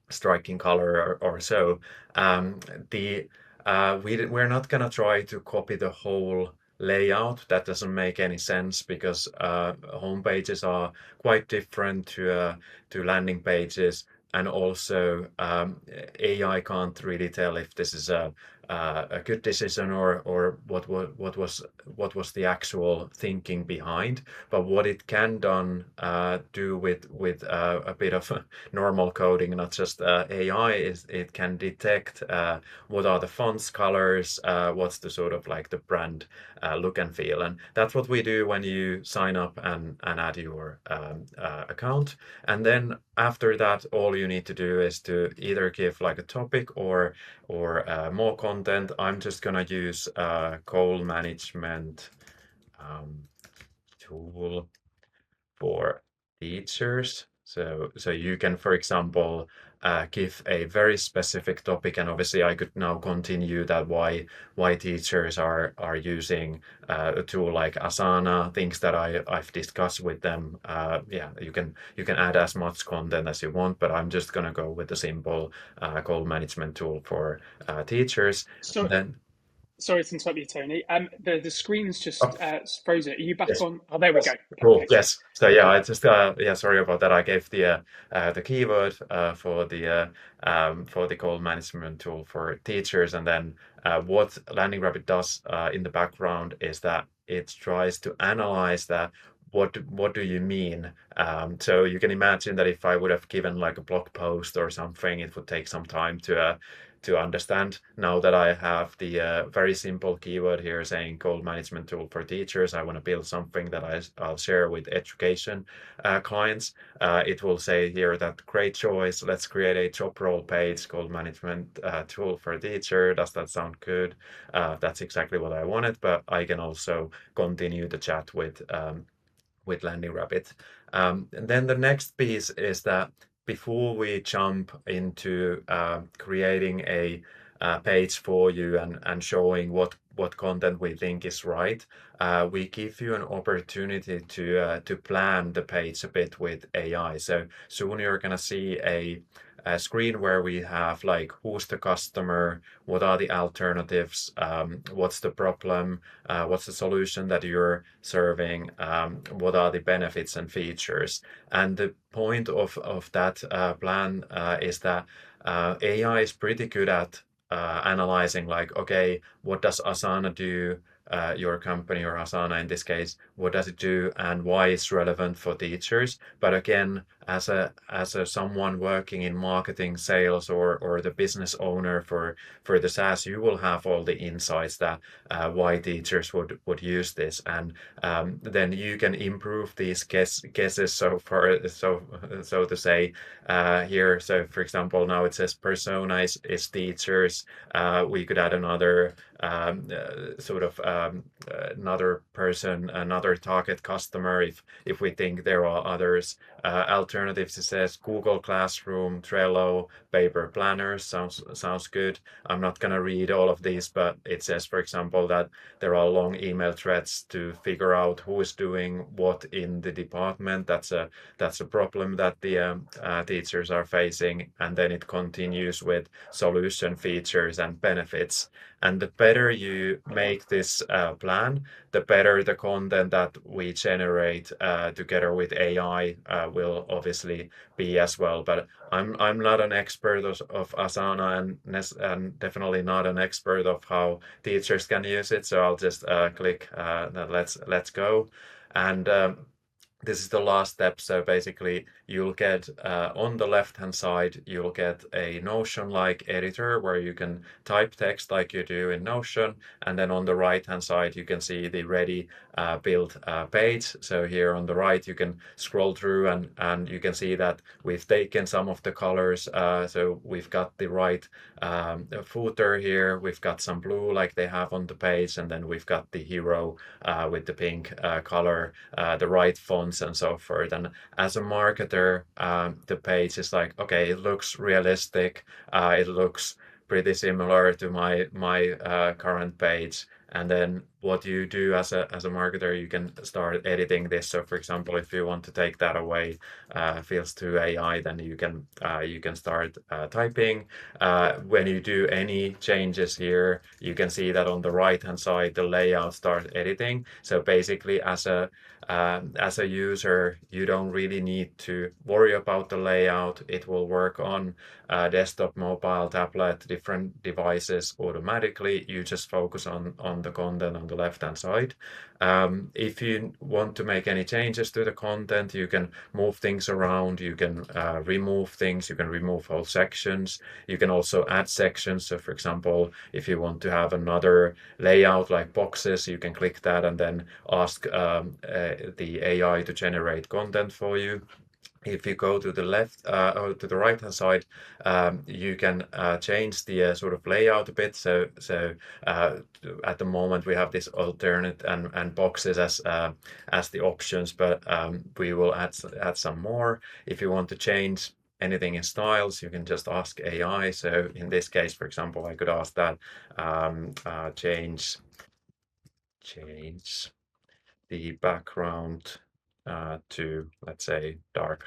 striking color or so. Um, the we're not gonna try to copy the whole layout. That doesn't make any sense because home pages are quite different to landing pages, and also AI can't really tell if this is a good decision, or what was the actual thinking behind. But what it can do with a bit of normal coding, not just AI, is it can detect what are the fonts colors, what's the sort of like the brand look and feel. And that's what we do when you sign up and add your account. And then after that, all you need to do is to either give like a topic or more content. I'm just gonna use goal management tool for teachers. So you can, for example, give a very specific topic, and obviously I could now continue that why teachers are using a tool like Asana, things that I've discussed with them. Yeah, you can add as much content as you want, but I'm just gonna go with the simple goal management tool for teachers. So, Then sorry to interrupt you, Tony. The screen's oh, just frozen. Are you back yes. on? Oh, there we Yes. go. Cool. Perfect. Yes. So yeah, I just yeah, sorry about that. I gave the keyword for the goal management tool for teachers, and then what Landing Rabbit does in the background is that it tries to analyze that. What do you mean? So you can imagine that if I would have given like a blog post or something, it would take some time to understand. Now that I have the very simple keyword here saying goal management tool for teachers, I want to build something that I'll share with education clients. It will say here that great choice. Let's create a job role page, goal management tool for a teacher. Does that sound good? That's exactly what I wanted, but I can also continue the chat with Landing Rabbit. And then the next piece is that before we jump into creating a page for you and showing what content we think is right, we give you an opportunity to plan the page a bit with AI. So soon you're gonna see a screen where we have like who's the customer, what are the alternatives, what's the problem, what's the solution that you're serving, what are the benefits and features. And the point of that plan is that AI is pretty good at analyzing like, okay, what does Asana do? Your company or Asana in this case, what does it do and why it's relevant for teachers? But again, as a someone working in marketing, sales, or the business owner for the SaaS, you will have all the insights that why teachers would use this, and then you can improve these guesses so far, so to say here. So for example, now it says persona is teachers. We could add another sort of another person, another target customer if we think there are others. Alternatives, it says Google Classroom, Trello, paper planners. Sounds good. I'm not gonna read all of these, but it says, for example, that there are long email threads to figure out who is doing what in the department. That's a problem that the teachers are facing, and then it continues with solution, features, and benefits. And the better you make this plan, the better the content that we generate together with AI will obviously be as well. But I'm not an expert of Asana and definitely not an expert of how teachers can use it. So I'll just click that let's go. And this is the last step. So basically you'll get on the left hand side, you'll get a Notion-like editor where you can type text like you do in Notion. And then on the right hand side, you can see the ready built page. So here on the right, you can scroll through and you can see that we've taken some of the colors. So we've got the right footer here. We've got some blue like they have on the page. And then we've got the hero with the pink color, the right fonts and so forth. And as a marketer, the page is like, okay, it looks realistic. It looks pretty similar to my current page. And then what you do as a marketer, you can start editing this. So for example, if you want to take that away, fields to AI, then you can start typing. When you do any changes here, you can see that on the right hand side, the layout starts editing. So basically as a user, you don't really need to worry about the layout. It will work on desktop, mobile, tablet, different devices automatically. You just focus on the content on the left-hand side. If you want to make any changes to the content, you can move things around. You can remove things. You can remove whole sections. You can also add sections. So for example, if you want to have another layout like boxes, you can click that and then ask the AI to generate content for you. If you go to the left or to the right hand side, you can change the sort of layout a bit. So at the moment we have this alternate and boxes as the options, but we will add some more. If you want to change anything in styles, you can just ask AI. So in this case, for example, I could ask that change the background to, let's say, dark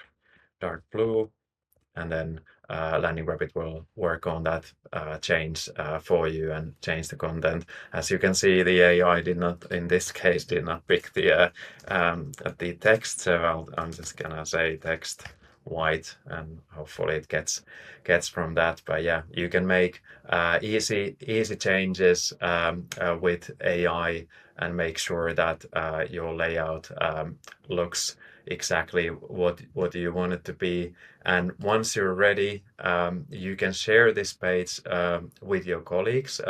blue, and then Landing Rabbit will work on that change for you and change the content. As you can see, the AI did not, in this case, did not pick the text. So I'm just gonna say text white, and hopefully it gets from that. But yeah, you can make easy changes with AI and make sure that your layout looks exactly what you want it to be. And once you're ready, you can share this page with your colleagues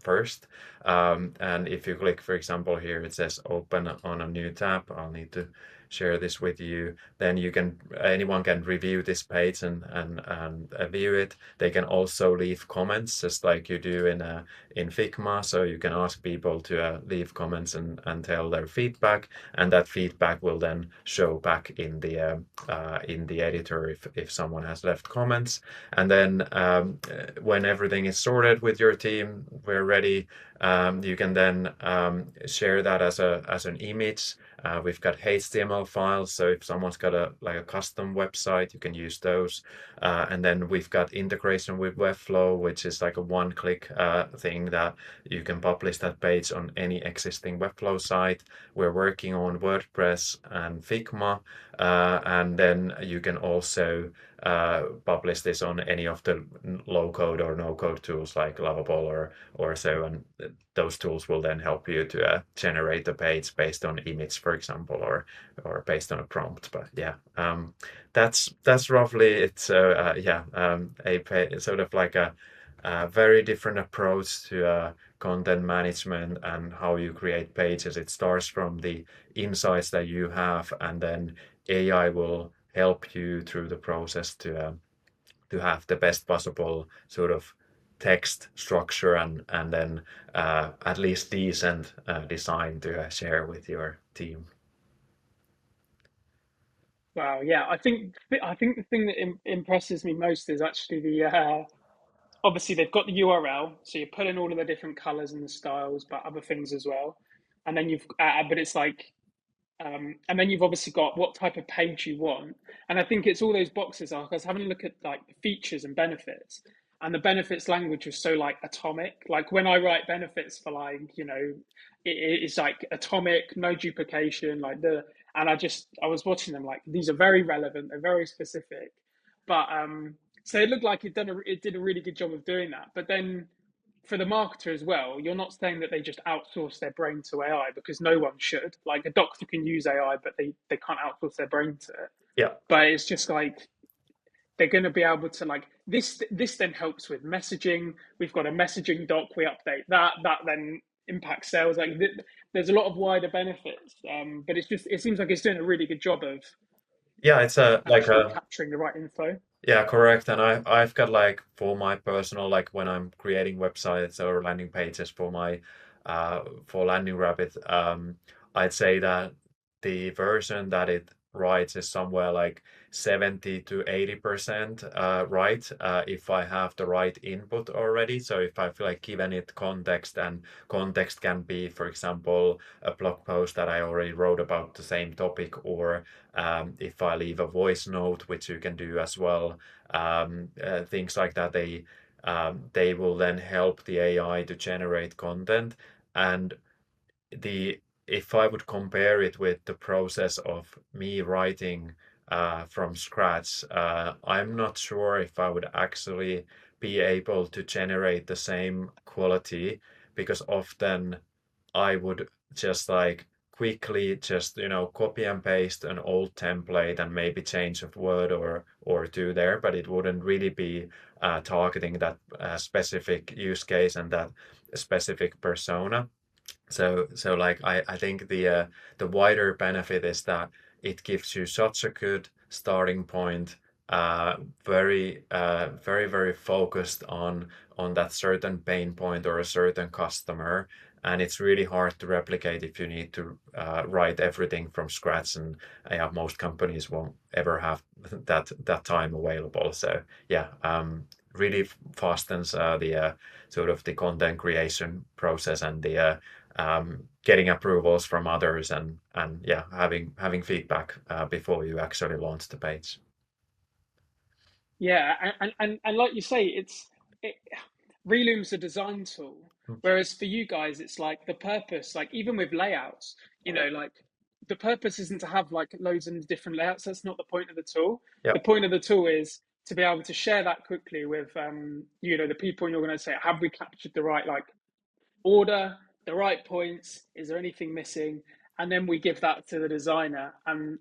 first. And if you click, for example, here it says open on a new tab. I'll need to share this with you. Then anyone can review this page and view it. They can also leave comments, just like you do in Figma. So you can ask people to leave comments and tell their feedback, and that feedback will then show back in the editor if someone has left comments. And then when everything is sorted with your team, we're ready. You can then share that as an image. We've got HTML files, so if someone's got a custom website, you can use those. And then we've got integration with Webflow, which is like a one-click thing that you can publish that page on any existing Webflow site. We're working on WordPress and Figma, and then you can also publish this on any of the low-code or no-code tools like Lovable or so, and those tools will then help you to generate the page based on image, for example, or based on a prompt. But yeah, that's roughly it. So sort of like a very different approach to content management and how you create pages. It starts from the insights that you have, and then AI will help you through the process to have the best possible sort of text structure and then at least decent design to share with your team. Wow, yeah, I think the thing that impresses me most is actually the obviously they've got the URL, so you put in all of the different colors and the styles, but other things as well, and then but it's like and then you've obviously got what type of page you want. And I think it's all those boxes. I was having a look at like the features and benefits, and the benefits language was so like atomic. Like when I write benefits for like, it's like atomic, no duplication, like and I was watching them like these are very relevant, they're very specific. But so it looked like it did a really good job of doing that. But then for the marketer as well, you're not saying that they just outsource their brain to AI, because no one should. Like a doctor can use AI, but they can't outsource their brain to it. Yeah. But it's just like they're going to be able to like this then helps with messaging. We've got a messaging doc, we update that then impacts sales. Like there's a lot of wider benefits, but it seems like it's doing a really good job of Yeah, it's a like actually a capturing the right info. yeah, correct. And I've got like for my personal, like when I'm creating websites or landing pages for my for Landing Rabbit, I'd say that the version that it writes is somewhere like 70 to 80% right, if I have the right input already. So if I feel like given it context, and context can be, for example, a blog post that I already wrote about the same topic, or if I leave a voice note, which you can do as well, things like that, they will then help the AI to generate content. And the if I would compare it with the process of me writing from scratch, I'm not sure if I would actually be able to generate the same quality, because often I would just like quickly just copy and paste an old template and maybe change a word or two there, but it wouldn't really be targeting that specific use case and that specific persona. So like I think the wider benefit is that it gives you such a good starting point, very focused on that certain pain point or a certain customer, and it's really hard to replicate if you need to write everything from scratch, and most companies won't ever have that time available. So yeah, really fastens the sort of the content creation process and the getting approvals from others, and yeah, having feedback before you actually launch the page. Yeah, and like you say, it, Reloom's a design tool, Mm. whereas for you guys, it's like the purpose. Like even with layouts, like the purpose isn't to have like loads of different layouts. That's not the point of the tool. Yeah. The point of the tool is to be able to share that quickly with the people in your organization. Have we captured the right like order, the right points? Is there anything missing? And then we give that to the designer, and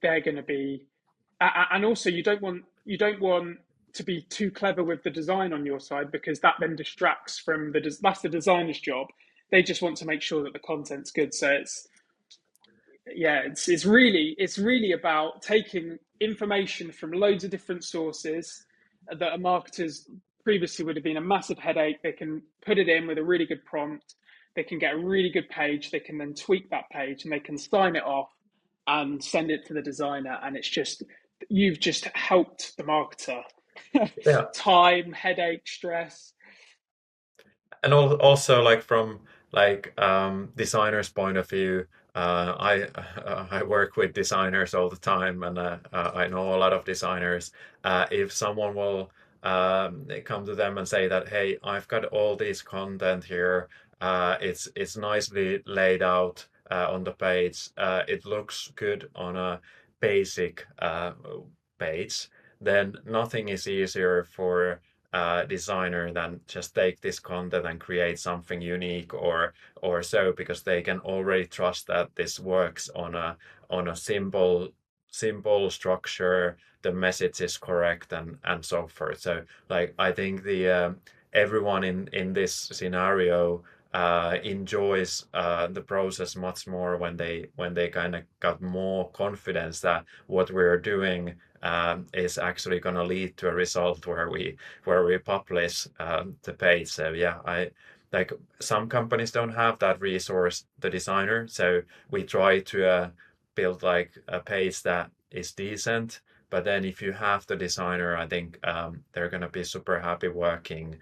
they're going to be. And also, you don't want to be too clever with the design on your side, because that then distracts from that's the designer's job. They just want to make sure that the content's good. So yeah, it's really about taking information from loads of different sources that a marketer's previously would have been a massive headache. They can put it in with a really good prompt. They can get a really good page. They can then tweak that page and they can sign it off and send it to the designer. And it's just you've just helped the marketer. Yeah. Time, headache, stress. And also like from like designers point of view, I I work with designers all the time, and I know a lot of designers. If someone will come to them and say that, hey, I've got all this content here, it's nicely laid out on the page, it looks good on a basic page, then nothing is easier for designer than just take this content and create something unique or so, because they can already trust that this works on a simple structure, the message is correct, and so forth. So like I think the everyone in this scenario enjoys the process much more when they kind of got more confidence that what we're doing is actually going to lead to a result where we publish the page. So yeah, I like some companies don't have that resource, the designer. So we try to build like a page that is decent. But then if you have the designer, I think they're going to be super happy working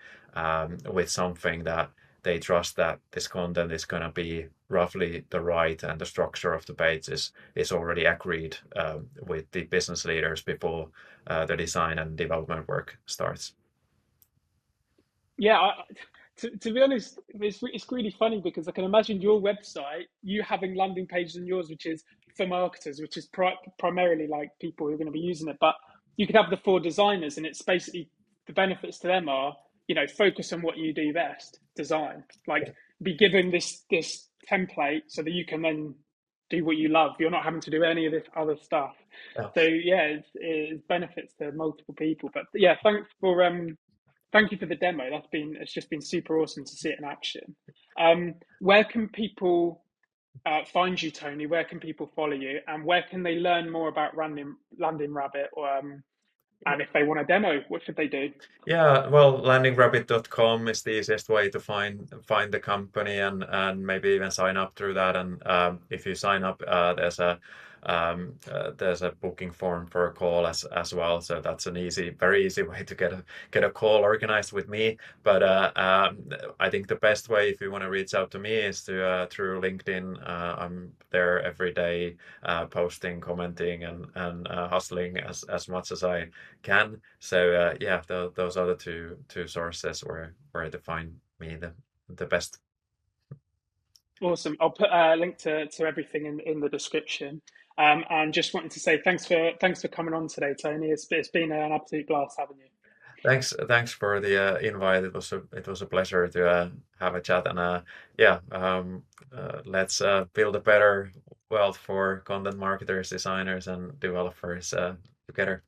with something that they trust that this content is going to be roughly the right, and the structure of the page is already agreed with the business leaders before the design and development work starts. Yeah, to be honest, it's really funny because I can imagine your website, you having landing pages on yours, which is for marketers, which is primarily like people who are going to be using it. But you could have the four designers, and it's basically the benefits to them are, focus on what you do best, design. Like, be given this template so that you can then do what you love. You're not having to do any of this other stuff. Yeah. So yeah, it's benefits to multiple people. But yeah, thank you for the demo. It's just been super awesome to see it in action. Where can people find you, Tony? Where can people follow you, and where can they learn more about Landing Rabbit? And if they want a demo, what should they do? Yeah, well, landingrabbit.com is the easiest way to find the company, and maybe even sign up through that. And if you sign up, there's a booking form for a call as well. So that's an very easy way to get a call organized with me. But I think the best way if you want to reach out to me is to through LinkedIn. I'm there every day, posting, commenting, and hustling as much as I can. So yeah, those are the two sources where to find me the best. Awesome. I'll put a link to everything in the description. And just wanted to say thanks for coming on today, Tony. It's been an absolute blast having you. Thanks for the invite. It was a pleasure to have a chat, and yeah, let's build a better world for content marketers, designers, and developers together.